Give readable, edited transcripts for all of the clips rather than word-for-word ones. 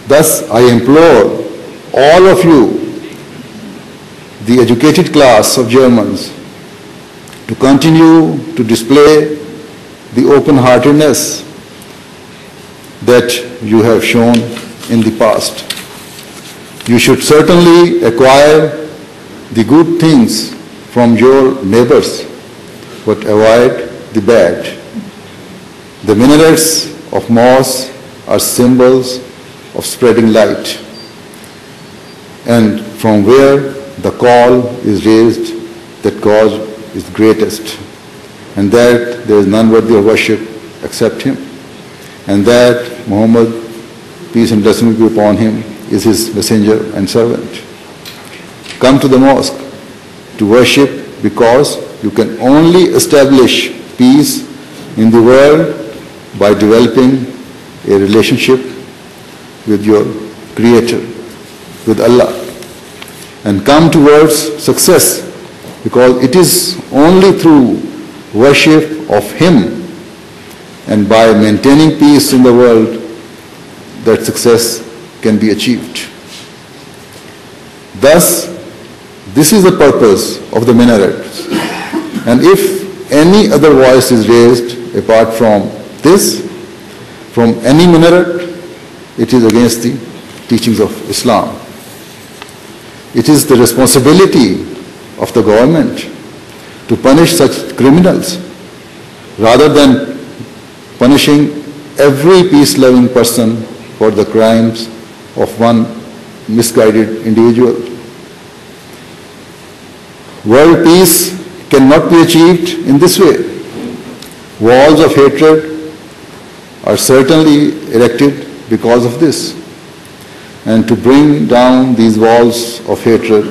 Thus, I implore all of you, the educated class of Germans, to continue to display the open-heartedness that you have shown in the past. You should certainly acquire the good things from your neighbors, but avoid the bad. The minarets of mosques are symbols of spreading light, and from where the call is raised, that cause is greatest, and that there is none worthy of worship except him, and that Muhammad, peace and blessings be upon him, is his messenger and servant. Come to the mosque to worship, because you can only establish peace in the world by developing a relationship with your Creator, with Allah. And come towards success, because it is only through worship of Him and by maintaining peace in the world that success can be achieved. Thus, this is the purpose of the minarets. And if any other voice is raised apart from this, from any minaret, it is against the teachings of Islam. It is the responsibility of the government to punish such criminals rather than punishing every peace-loving person for the crimes of one misguided individual. World peace cannot be achieved in this way. Walls of hatred are certainly erected because of this. And to bring down these walls of hatred,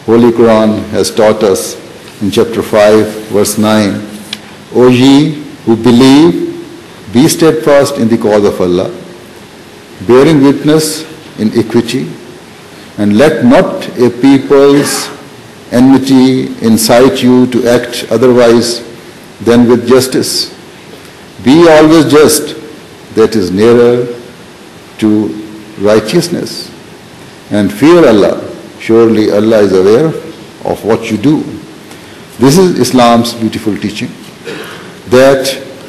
Holy Quran has taught us in chapter 5, verse 9, O ye who believe, be steadfast in the cause of Allah, bearing witness in equity, and let not a people's enmity incite you to act otherwise than with justice. Be always just, that is nearer to righteousness. And fear Allah. Surely Allah is aware of what you do. This is Islam's beautiful teaching, that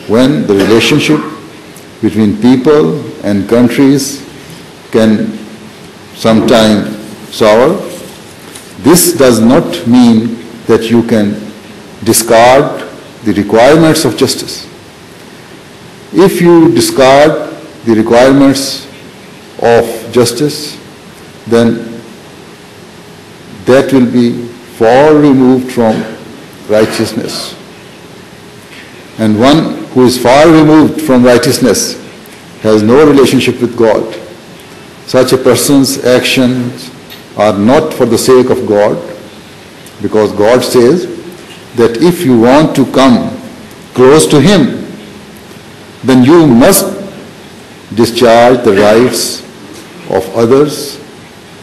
when the relationship between people and countries can sometime sour, this does not mean that you can discard the requirements of justice. If you discard the requirements of justice, then that will be far removed from righteousness. And one who is far removed from righteousness has no relationship with God. Such a person's actions are not for the sake of God, because God says that if you want to come close to Him, then you must discharge the rights of others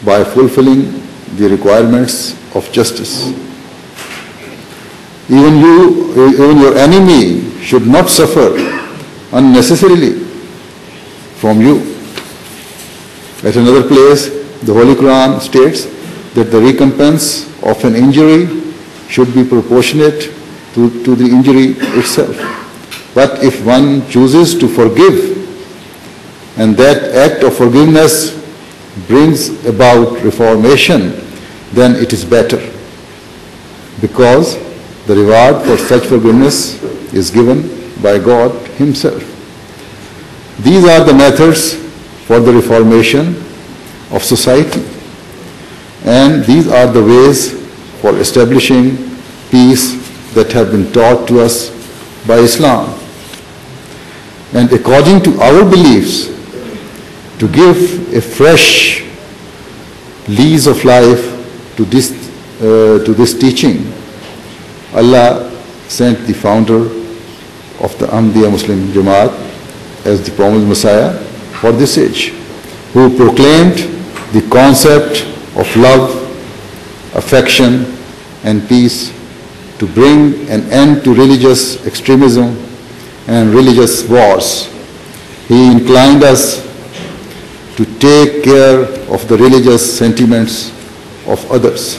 by fulfilling the requirements of justice. Even your enemy should not suffer unnecessarily from you. At another place, the Holy Quran states that the recompense of an injury should be proportionate to the injury itself. But if one chooses to forgive, and that act of forgiveness brings about reformation, then it is better, because the reward for such forgiveness is given by God Himself. These are the methods for the reformation of society, and these are the ways for establishing peace that have been taught to us by Islam. And according to our beliefs, to give a fresh lease of life to this teaching, Allah sent the founder of the Ahmadiyya Muslim Jamaat as the promised Messiah for this age, who proclaimed the concept of love, affection, and peace to bring an end to religious extremism and religious wars. He inclined us to take care of the religious sentiments of others.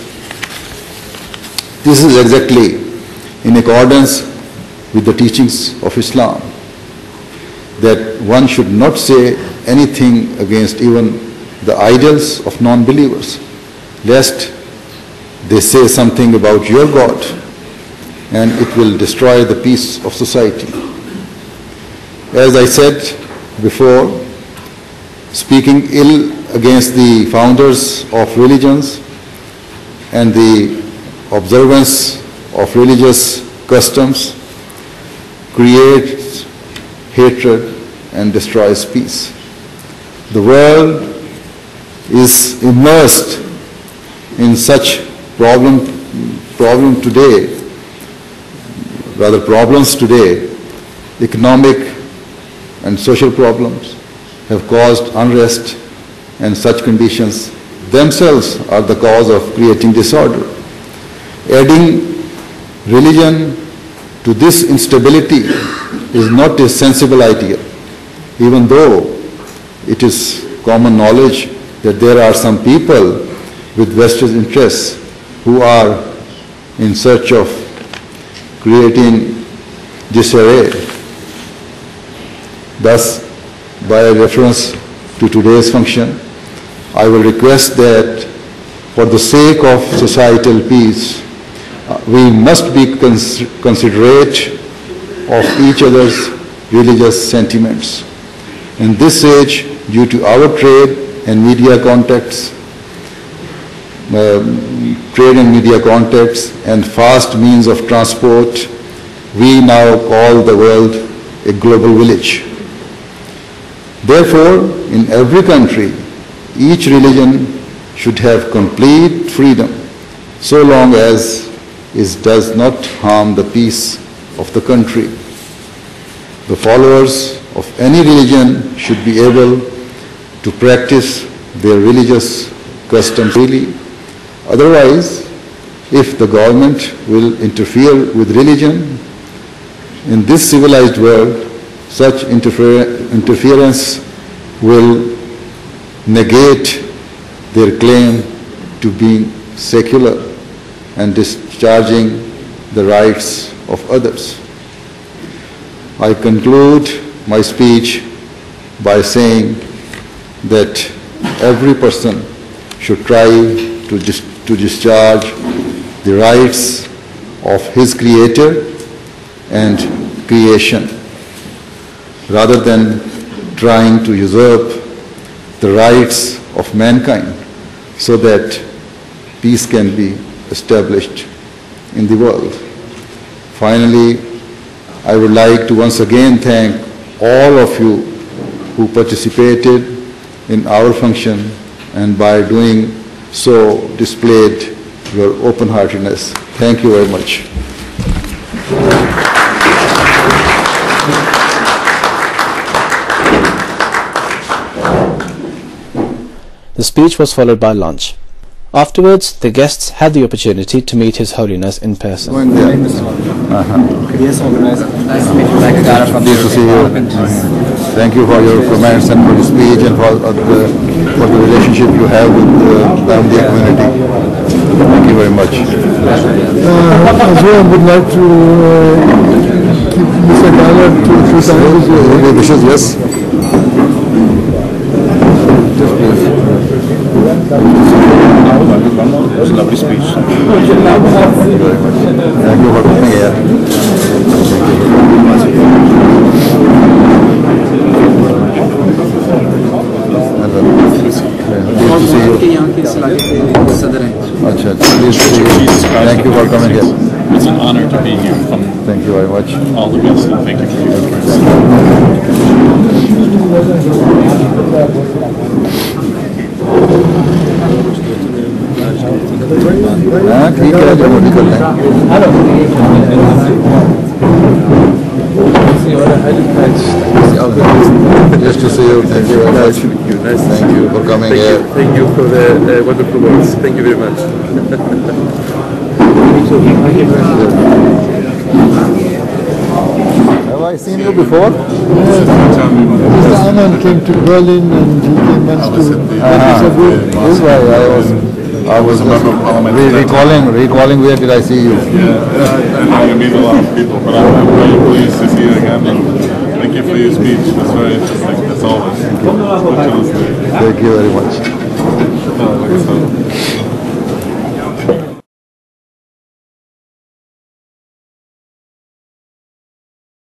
This is exactly in accordance with the teachings of Islam, that one should not say anything against even the idols of non-believers, lest they say something about your God and it will destroy the peace of society. As I said before, speaking ill against the founders of religions and the observance of religious customs creates hatred and destroys peace. The world is immersed in such problems today. Economic and social problems have caused unrest, and such conditions themselves are the cause of creating disorder. Adding religion to this instability is not a sensible idea, even though it is common knowledge that there are some people with vested interests who are in search of creating disarray. Thus, by reference to today's function, I will request that for the sake of societal peace, we must be considerate of each other's religious sentiments. In this age, due to our trade and media contacts and fast means of transport, we now call the world a global village. Therefore, in every country, each religion should have complete freedom, so long as it does not harm the peace of the country. The followers of any religion should be able to practice their religious customs freely. Otherwise, if the government will interfere with religion in this civilized world, such interference will negate their claim to being secular and discharging the rights of others. I conclude my speech by saying that every person should try to discharge the rights of his Creator and creation, rather than trying to usurp the rights of mankind, so that peace can be established in the world. Finally, I would like to once again thank all of you who participated in our function, and by doing so displayed your open-heartedness. Thank you very much. The speech was followed by lunch. Afterwards, the guests had the opportunity to meet His Holiness in person. Yes, organizer. Nice to meet you. Pleased to see you. Thank you for your comments and for the speech and for the relationship you have with the Ahmadiyya community. Thank you very much. I would like to keep Mr. Dialogue to a few times. Any wishes? Yes. It was a lovely speech. Thank you very much. Thank you for coming here. Thank you for coming here. It's an honor to be here. Thank you very much. All the best, and thank you for your ठीक है जो निकल रहे Just to see you. Thank you very much. Thank you for coming here. Thank you for the wonderful words. Thank you very much. Have I seen you before? Mr. Ahmad came to Berlin and he came once to This way, I was just recalling where did I see you? I know you meet a lot of people, but I'm very pleased to see you again. And thank you for your speech. It was very interesting, as always. Thank you very much.